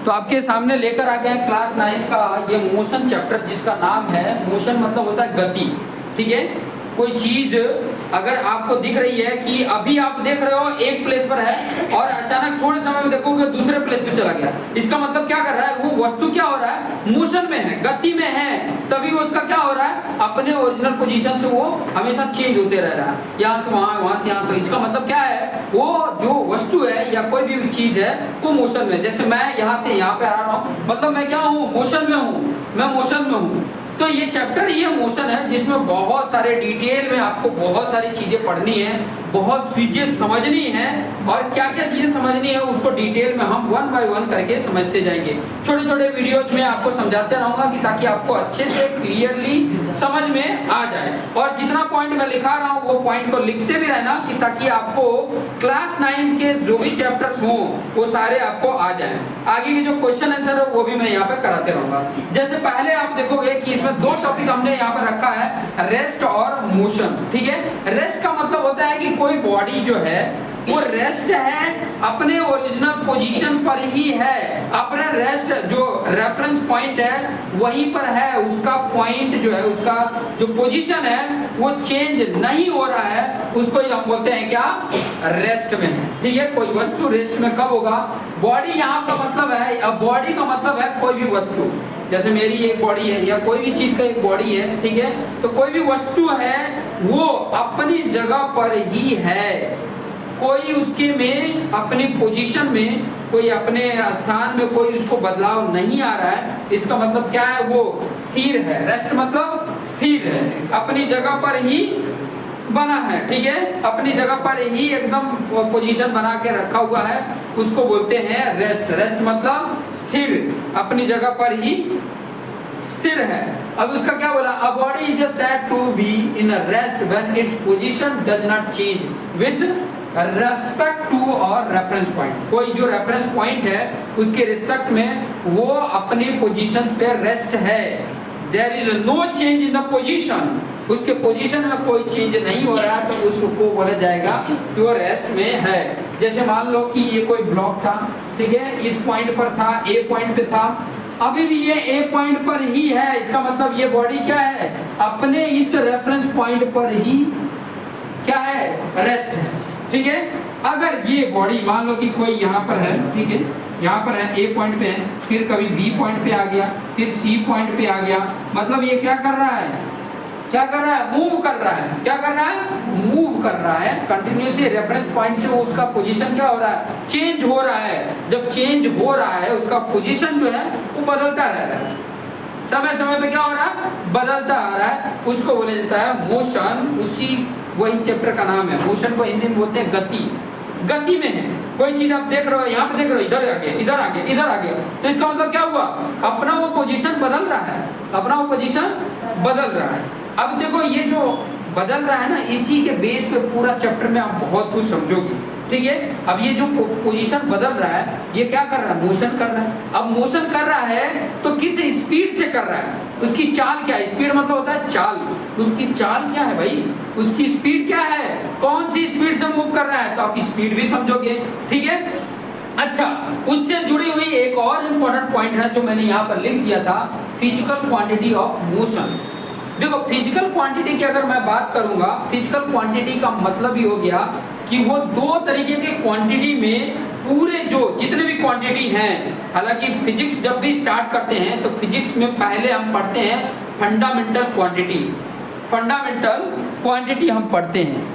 तो आपके सामने लेकर आ गए हैं क्लास 9 का ये मोशन चैप्टर, जिसका नाम है मोशन मतलब होता है गति। ठीक है, कोई चीज अगर आपको दिख रही है कि अभी आप देख रहे हो एक प्लेस पर है और अचानक थोड़े समय में देखोगे दूसरे प्लेस पे चला गया, इसका मतलब क्या कर रहा है, वो वस्तु क्या हो रहा है, मोशन में है, गति में है, तभी वो उसका क्या हो रहा है, अपने ओरिजिनल पोजीशन से वो हमेशा चेंज होते रह रहा है, यहाँ से वहाँ, वहाँ से यहाँ। तो इसका मतलब क्या है, वो जो वस्तु है या कोई भी चीज है वो मोशन में। जैसे मैं यहाँ से यहाँ पे आ रहा हूँ, मतलब मैं क्या हूँ, मोशन में हूँ, मैं मोशन में हूँ। तो ये चैप्टर ये मोशन है जिसमें बहुत सारे डिटेल में आपको बहुत सारी चीजें पढ़नी है, बहुत चीजें समझनी है, और क्या क्या चीजें समझनी है उसको डिटेल में हम वन बाय वन करके समझते जाएंगे। छोटे छोटे वीडियोज में आपको समझाते रहूंगा कि ताकि आपको अच्छे से क्लियरली समझ में आ जाए। और जितना पॉइंट मैं लिखा रहा हूँ वो पॉइंट को लिखते भी रहना कि ताकि आपको क्लास 9 के जो भी चैप्टर्स हों वो सारे आपको आ जाए। आगे के जो क्वेश्चन आंसर हो वो भी मैं यहाँ पे कराते रहूंगा। जैसे पहले आप देखोगे कि इसमें दो टॉपिक हमने यहाँ पर रखा है, रेस्ट और मोशन। ठीक है, रेस्ट का मतलब होता है कि कोई बॉडी जो है वो रेस्ट है, अपने ओरिजिनल पोजीशन पर ही है, अपने रेस्ट जो रेफरेंस पॉइंट है वहीं पर है, उसका पॉइंट जो है, उसका जो पोजीशन है वो चेंज नहीं हो रहा है, उसको ही हम बोलते हैं क्या, रेस्ट में है। ठीक है, कोई वस्तु रेस्ट में कब होगा, बॉडी यहाँ का मतलब है, अब बॉडी का मतलब है कोई भी वस्तु, जैसे मेरी एक बॉडी है या कोई भी चीज का एक बॉडी है। ठीक है, तो कोई भी वस्तु है वो अपनी जगह पर ही है, कोई उसके में अपनी पोजीशन में, कोई अपने स्थान में कोई उसको बदलाव नहीं आ रहा है। इसका मतलब क्या है, वो स्थिर है। रेस्ट मतलब स्थिर है, अपनी जगह पर ही बना है। ठीक है, अपनी जगह पर ही एकदम पोजीशन बना के रखा हुआ है, उसको बोलते हैं रेस्ट। रेस्ट मतलब स्थिर, अपनी जगह पर ही स्थिर है। अब उसका क्या बोला, a body is said to be in a rest when its position does not change with respect to और रेफरेंस पॉइंट। कोई जो रेफरेंस पॉइंट है उसके रिस्पेक्ट में वो अपनी पोजीशन पे रेस्ट है। There is no change in the position, उसके पोजीशन में कोई चेंज नहीं हो रहा है, तो उसको बोला जाएगा कि वो रेस्ट में है। जैसे मान लो कि ये कोई ब्लॉक था, ठीक है, इस पॉइंट पर था, ए पॉइंट पे था, अभी भी ये ए पॉइंट पर ही है। इसका मतलब ये बॉडी क्या है, अपने इस रेफरेंस पॉइंट पर ही क्या है, रेस्ट है। ठीक है, अगर ये बॉडी मान लो कि कोई यहाँ पर है, ठीक है, यहाँ पर है, ए पॉइंट पे है, फिर कभी बी पॉइंट पे आ गया, फिर सी पॉइंट पे आ गया, मतलब ये क्या कर रहा है, क्या कर रहा है, मूव कर रहा है। क्या कर रहा है, मूव कर रहा है कंटिन्यूसली। रेफरेंस पॉइंट से उसका पोजीशन क्या हो रहा है, चेंज हो रहा है। जब चेंज हो रहा है उसका पोजीशन जो है वो बदलता रह रहा है, समय समय पे क्या हो रहा है, बदलता आ रहा है, उसको बोला जाता है मोशन। उसी वही चैप्टर का नाम है मोशन, को हिंदी में बोलते हैं गति। गति में है कोई चीज, आप देख रहे हो, यहाँ पे देख रहे हो, इधर आ गया, इधर आ गया, इधर आ गया, तो इसका मतलब क्या हुआ, अपना वो पोजीशन बदल रहा है, अपना वो पोजीशन बदल रहा है। अब देखो ये जो बदल रहा है ना, इसी के बेस पे पूरा चैप्टर में आप बहुत कुछ समझोगे। ठीक है, अब ये जो पोजीशन बदल रहा है ये क्या कर रहा है, मोशन कर रहा है। अब मोशन कर रहा है तो किस स्पीड से कर रहा है, उसकी चाल क्या है, स्पीड मतलब होता है चाल, उसकी चाल क्या है भाई, उसकी स्पीड क्या है, कौन सी स्पीड से मूव कर रहा है, तो आप स्पीड भी समझोगे। ठीक है, अच्छा, उससे जुड़ी हुई एक और इम्पोर्टेंट पॉइंट है जो मैंने यहाँ पर लिख दिया था, फिजिकल क्वांटिटी ऑफ मोशन। देखो फिजिकल क्वांटिटी की अगर मैं बात करूंगा, फिजिकल क्वांटिटी का मतलब ही हो गया कि वो दो तरीके के क्वांटिटी में पूरे जो जितने भी क्वांटिटी हैं, हालांकि फिजिक्स जब भी स्टार्ट करते हैं तो फिजिक्स में पहले हम पढ़ते हैं फंडामेंटल क्वांटिटी। फंडामेंटल क्वांटिटी हम पढ़ते हैं।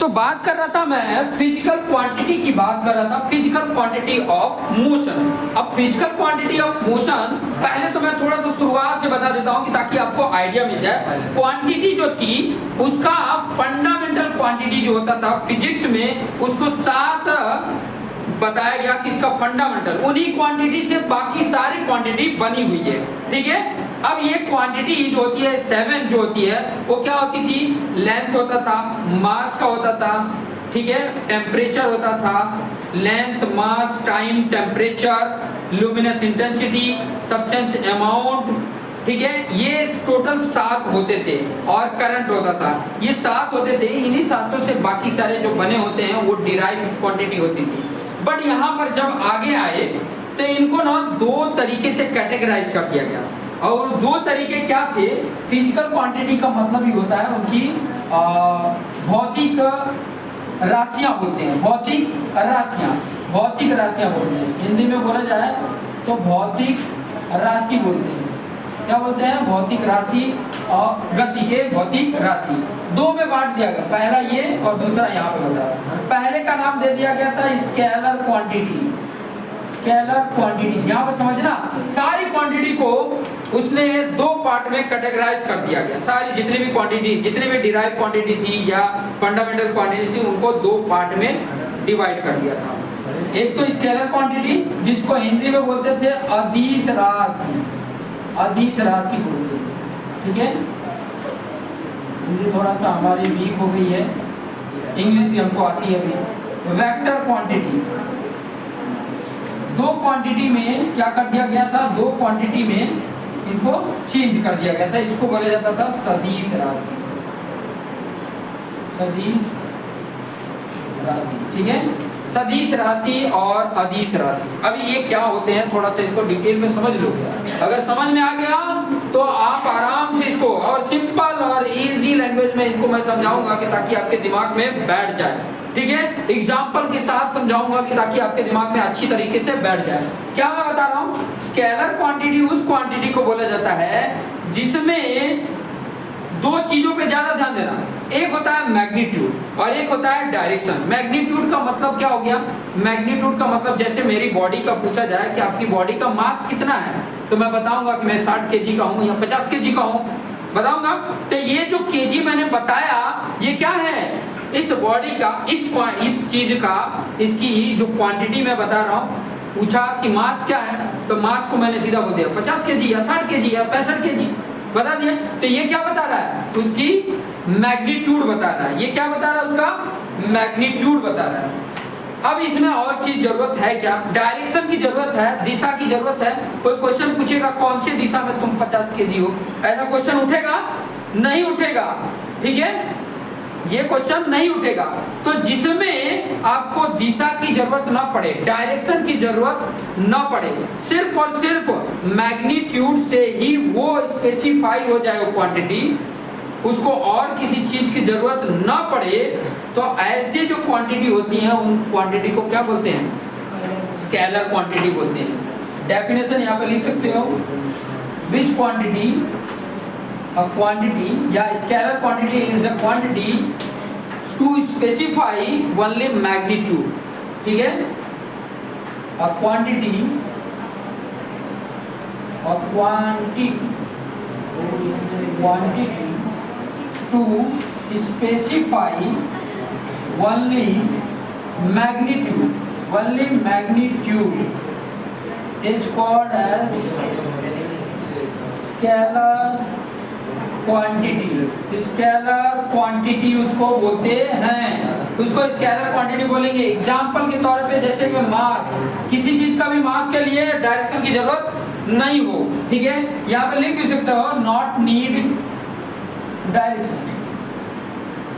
तो बात कर रहा था मैं फिजिकल क्वांटिटी की, बात कर रहा था फिजिकल क्वांटिटी ऑफ मोशन। अब फिजिकल क्वांटिटी ऑफ मोशन पहले तो मैं थोड़ा सा शुरुआत से बता देता हूं कि ताकि आपको आइडिया मिल जाए। क्वांटिटी जो थी उसका फंडामेंटल क्वांटिटी जो होता था फिजिक्स में, उसको 7 बताया गया कि इसका फंडामेंटल, उन्हीं क्वांटिटी से बाकी सारी क्वांटिटी बनी हुई है। ठीक है, अब ये क्वांटिटी जो होती है 7 जो होती है वो क्या होती थी, लेंथ होता था, मास का होता था, ठीक है, टेम्परेचर होता था, length, mass, time, temperature, luminous intensity, substance amount, ठीक है, ये टोटल 7 होते थे, और करंट होता था। ये 7 होते थे, इन्हीं 7 से बाकी सारे जो बने होते हैं वो डिराइव क्वांटिटी होती थी। बट यहाँ पर जब आगे आए तो इनको ना दो तरीके से कैटेगराइज कर दिया गया, और दो तरीके क्या थे? फिजिकल क्वांटिटी का मतलब ही होता है उनकी भौतिक राशियां बोलते हैं, भौतिक राशियां बोलते हैं, हिंदी में बोला जाए तो भौतिक राशि बोलते हैं। क्या बोलते हैं? भौतिक राशि और गति के भौतिक राशि दो में बांट दिया गया, पहला ये और दूसरा यहाँ पे बताया। पहले का नाम दे दिया गया था स्केलर क्वांटिटी। स्केलर क्वांटिटी यहाँ पर समझना, सारी क्वांटिटी को उसने दो पार्ट में कैटेगराइज कर दिया गया। सारी जितनी भी क्वांटिटी, जितनी भी डिराइव क्वांटिटी थी या फंडामेंटल क्वांटिटी थी, उनको दो पार्ट में डिवाइड कर दिया था। एक तो स्केलर क्वांटिटी जिसको हिंदी में बोलते थे अदिश राशि, अदिश राशि बोलते थे, ठीक है। हिंदी थोड़ा सा हमारी वीक हो गई है, इंग्लिश ही हमको आती है अभी। वेक्टर क्वांटिटी, दो क्वांटिटी में क्या कर दिया गया था? दो क्वांटिटी में इनको चेंज कर दिया गया था, इसको बोला जाता था सदिश राशि, सदिश राशि, ठीक है। सदिश राशि और अदिश राशि, अभी ये क्या होते हैं थोड़ा सा इसको डिटेल में समझ लो। अगर समझ में आ गया तो आप आराम से इसको, और सिंपल और इजी लैंग्वेज में इनको मैं समझाऊंगा कि ताकि आपके दिमाग में बैठ जाए, ठीक है। एग्जाम्पल के साथ समझाऊंगा कि ताकि आपके दिमाग में अच्छी तरीके से बैठ जाए। क्या मैं बता रहा हूँ? स्केलर क्वांटिटी उस क्वांटिटी को बोला जाता है जिसमें दो चीजों पे ज्यादा ध्यान देना, एक होता है मैग्नीट्यूड और एक होता है डायरेक्शन। मैग्नीट्यूड का मतलब क्या हो गया? मैग्नीट्यूड का मतलब जैसे मेरी बॉडी का पूछा जाए कि आपकी बॉडी का मास कितना है, तो मैं बताऊंगा कि मैं 60 केजी का हूँ या 50 केजी का हूँ, बताऊंगा। तो ये जो केजी मैंने बताया ये क्या है? इस बॉडी का, इस चीज का, इसकी जो क्वांटिटी मैं बता रहा हूँ, पूछा कि मास क्या है, तो मास को मैंने सीधा बोल दिया 50 केजी या 60 केजी या 65 केजी बता दिया। तो ये क्या बता रहा है? उसकी मैग्नीट्यूड बता रहा है। ये क्या बता रहा है? उसका मैग्नीट्यूड बता रहा है। अब इसमें और चीज जरूरत है क्या? डायरेक्शन की जरूरत है, दिशा की जरूरत है। कोई क्वेश्चन पूछेगा कौन सी दिशा में तुम 50 केजी हो, ऐसा क्वेश्चन उठेगा? नहीं उठेगा, ठीक है, ये क्वेश्चन नहीं उठेगा। तो जिसमें आपको दिशा की जरूरत ना पड़े, डायरेक्शन की जरूरत ना पड़े, सिर्फ और सिर्फ मैग्नीट्यूड से ही वो स्पेसिफाई हो जाए वो क्वांटिटी, उसको और किसी चीज की जरूरत ना पड़े, तो ऐसे जो क्वांटिटी होती हैं उन क्वांटिटी को क्या बोलते हैं? स्केलर क्वांटिटी बोलते हैं। डेफिनेशन यहाँ पे लिख सकते हो, विच क्वांटिटी, a quantity या scalar quantity is a quantity to specify only magnitude, ठीक है। a quantity to specify only magnitude is called as scalar quantity. Scalar quantity उसको बोलते हैं, उसको स्केलर क्वांटिटी बोलेंगे। एग्जांपल के तौर पे जैसे कि मास, किसी चीज का भी मास के लिए डायरेक्शन की जरूरत नहीं हो, ठीक है। यहाँ पे लिख भी सकते हो not need direction,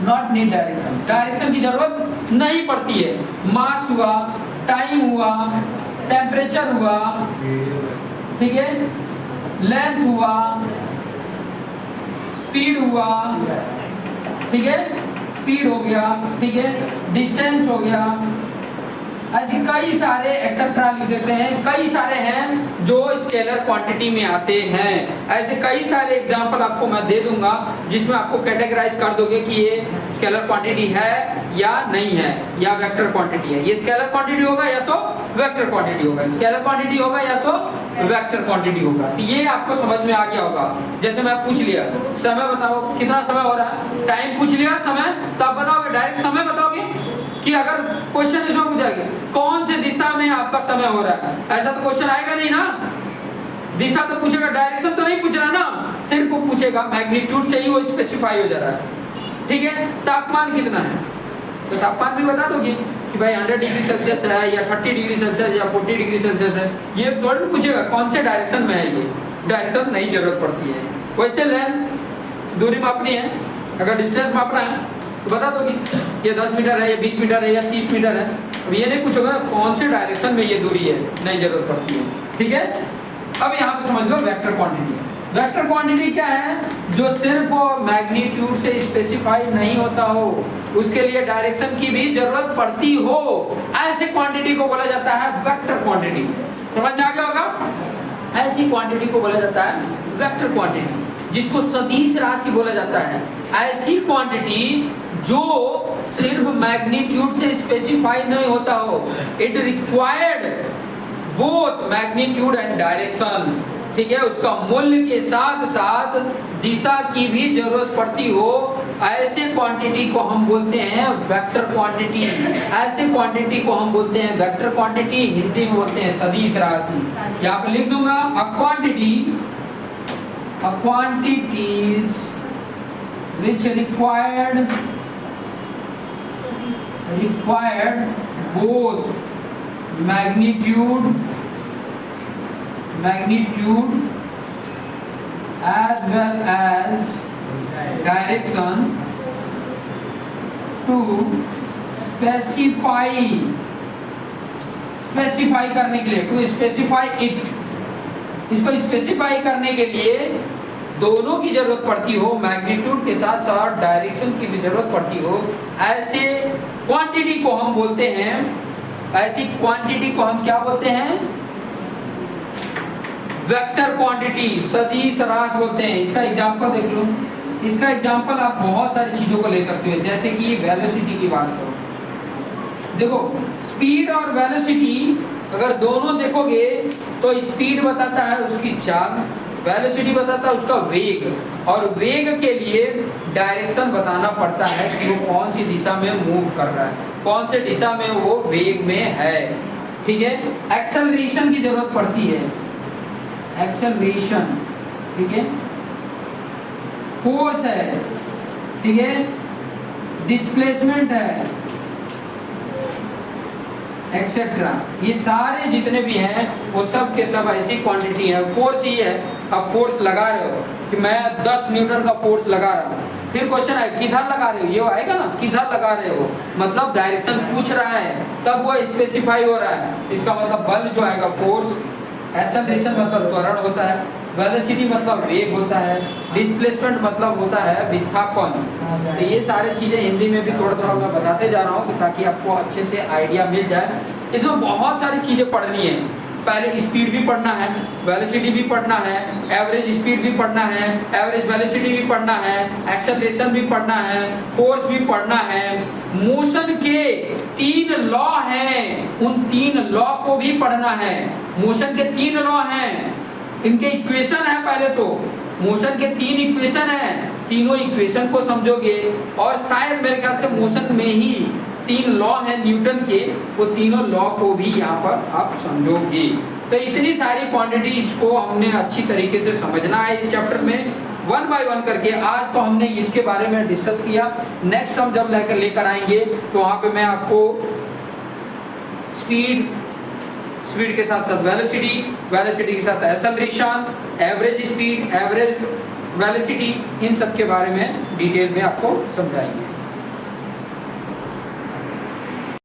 not need direction, direction की जरूरत नहीं पड़ती है। मास हुआ, टाइम हुआ, टेम्परेचर हुआ, ठीक है, लेंथ हुआ, स्पीड हुआ, ठीक है, स्पीड हो गया, ठीक है, डिस्टेंस हो गया, ऐसे कई सारे एक्सेट्रा लिख देते हैं। कई सारे हैं जो स्केलर क्वांटिटी में आते हैं। ऐसे कई सारे एग्जांपल आपको मैं दे दूंगा जिसमें आपको कैटेगराइज कर दोगे कि ये स्केलर क्वांटिटी है या नहीं है, या वेक्टर क्वांटिटी है। ये स्केलर क्वांटिटी होगा या तो वेक्टर क्वांटिटी होगा, स्केलर क्वांटिटी होगा या तो वेक्टर क्वांटिटी होगा। तो ये आपको समझ में आ गया होगा। जैसे मैं पूछ लिया समय बताओ कितना समय हो रहा है, टाइम पूछ लिया समय, तो आप बताओगे, डायरेक्ट समय बताओगे कि अगर क्वेश्चन इसमें पूछ जाएगा कौन से दिशा में आपका समय हो रहा है, ऐसा तो क्वेश्चन आएगा नहीं ना। दिशा तो पूछेगा, डायरेक्शन तो नहीं पूछ रहा ना, सिर्फ वो पूछेगा मैग्नीट्यूड से ही वो स्पेसिफाई हो जा रहा है, ठीक है। तापमान कितना है, तो तापमान भी बता दोगे कि भाई 100 डिग्री सेल्सियस है या 30 डिग्री सेल्सियस या 40 डिग्री सेल्सियस है। ये थोड़ा पूछेगा कौन से डायरेक्शन में है, ये डायरेक्शन नहीं जरूरत पड़ती है। वैसे लेंथ दूरी मापनी है, अगर डिस्टेंस मापना है तो बता दोगे ये 10 मीटर है या 20 मीटर है या 30 मीटर है, अब ये नहीं पूछोगे ना कौन से डायरेक्शन में ये दूरी है, नहीं जरूरत पड़ती है। ठीक है, अब यहाँ पे समझ लो वेक्टर क्वांटिटी। वेक्टर क्वांटिटी क्या है? जो सिर्फ मैग्नीट्यूड से स्पेसिफाई नहीं होता हो, उसके लिए डायरेक्शन की भी जरूरत पड़ती हो, ऐसे क्वांटिटी को बोला जाता है वेक्टर क्वांटिटी। समझ में आ गया होगा? ऐसी क्वांटिटी को बोला जाता है वेक्टर क्वांटिटी, जिसको सदिश राशि बोला जाता है। ऐसी क्वांटिटी जो सिर्फ मैग्नीट्यूड से स्पेसिफाई नहीं होता हो, it required both magnitude and direction. ठीक है, उसका मूल्य के साथ साथ दिशा की भी जरूरत पड़ती हो, ऐसे क्वांटिटी को हम बोलते हैं वेक्टर क्वांटिटी। ऐसे क्वांटिटी को हम बोलते हैं वेक्टर क्वांटिटी, हिंदी में बोलते हैं सदिश राशि। यहाँ पे लिख दूंगा a quantities which required both magnitude as well as direction to specify करने के लिए, to specify it, इसको स्पेसिफाई करने के लिए दोनों की जरूरत पड़ती हो, मैग्नीट्यूड के साथ साथ डायरेक्शन की भी जरूरत पड़ती हो, ऐसे क्वांटिटी को हम बोलते हैं, ऐसी क्वांटिटी को हम क्या बोलते हैं? वेक्टर क्वांटिटी, सदिश राशि बोलते हैं। इसका एग्जांपल देख लो। इसका एग्जांपल आप बहुत सारी चीजों को ले सकते हो, जैसे कि वेलोसिटी की बात करो। देखो, स्पीड और वेलोसिटी अगर दोनों देखोगे तो स्पीड बताता है उसकी चाल, वेलोसिटी बताता है उसका वेग, और वेग के लिए डायरेक्शन बताना पड़ता है कि वो कौन सी दिशा में मूव कर रहा है, कौन से दिशा में वो वेग में है। ठीक है, एक्सेलरेशन की जरूरत पड़ती है, एक्सेलरेशन। ठीक है, फोर्स है, ठीक है, डिस्प्लेसमेंट है, एक्सेट्रा। ये सारे जितने भी हैं वो सब के सब ऐसी क्वांटिटी है। फोर्स ही है, अब फोर्स लगा रहे हो कि मैं 10 न्यूटन का फोर्स लगा रहा हूँ, फिर क्वेश्चन है किधर लगा रहे हो, ये आएगा ना, किधर लगा रहे हो, मतलब डायरेक्शन पूछ रहा है, तब वो स्पेसिफाई हो रहा है। इसका मतलब बल जो आएगा फोर्स, एक्सेलरेशन मतलब त्वरण होता है, वेलोसिटी मतलब वेग होता है, डिस्प्लेसमेंट मतलब होता है विस्थापन। तो ये सारी चीजें हिंदी में भी थोड़ा थोड़ा मैं बताते जा रहा हूँ ताकि आपको अच्छे से आइडिया मिल जाए। इसमें बहुत सारी चीजें पढ़नी है। पहले स्पीड भी पढ़ना है, वेलोसिटी भी पढ़ना है, एवरेज स्पीड भी पढ़ना है, एवरेज वेलोसिटी भी पढ़ना है, एक्सेलरेशन भी पढ़ना है, फोर्स भी पढ़ना है। मोशन के 3 लॉ हैं, उन 3 लॉ को भी पढ़ना है। मोशन के 3 लॉ हैं, इनके इक्वेशन है। पहले तो मोशन के 3 इक्वेशन है, तीनों इक्वेशन को समझोगे, और शायद मेरे ख्याल से मोशन में ही 3 लॉ है न्यूटन के, वो तीनों लॉ को भी यहाँ पर आप समझोगे। तो इतनी सारी क्वांटिटीज को हमने अच्छी तरीके से समझना है इस चैप्टर में, 1 बाय 1 करके। आज तो हमने इसके बारे में डिस्कस किया, नेक्स्ट हम जब लेकर आएंगे तो वहाँ पे मैं आपको स्पीड के साथ साथ वेलोसिटी के साथ acceleration, average speed, average velocity, इन सब के बारे में डिटेल में आपको समझाएंगे।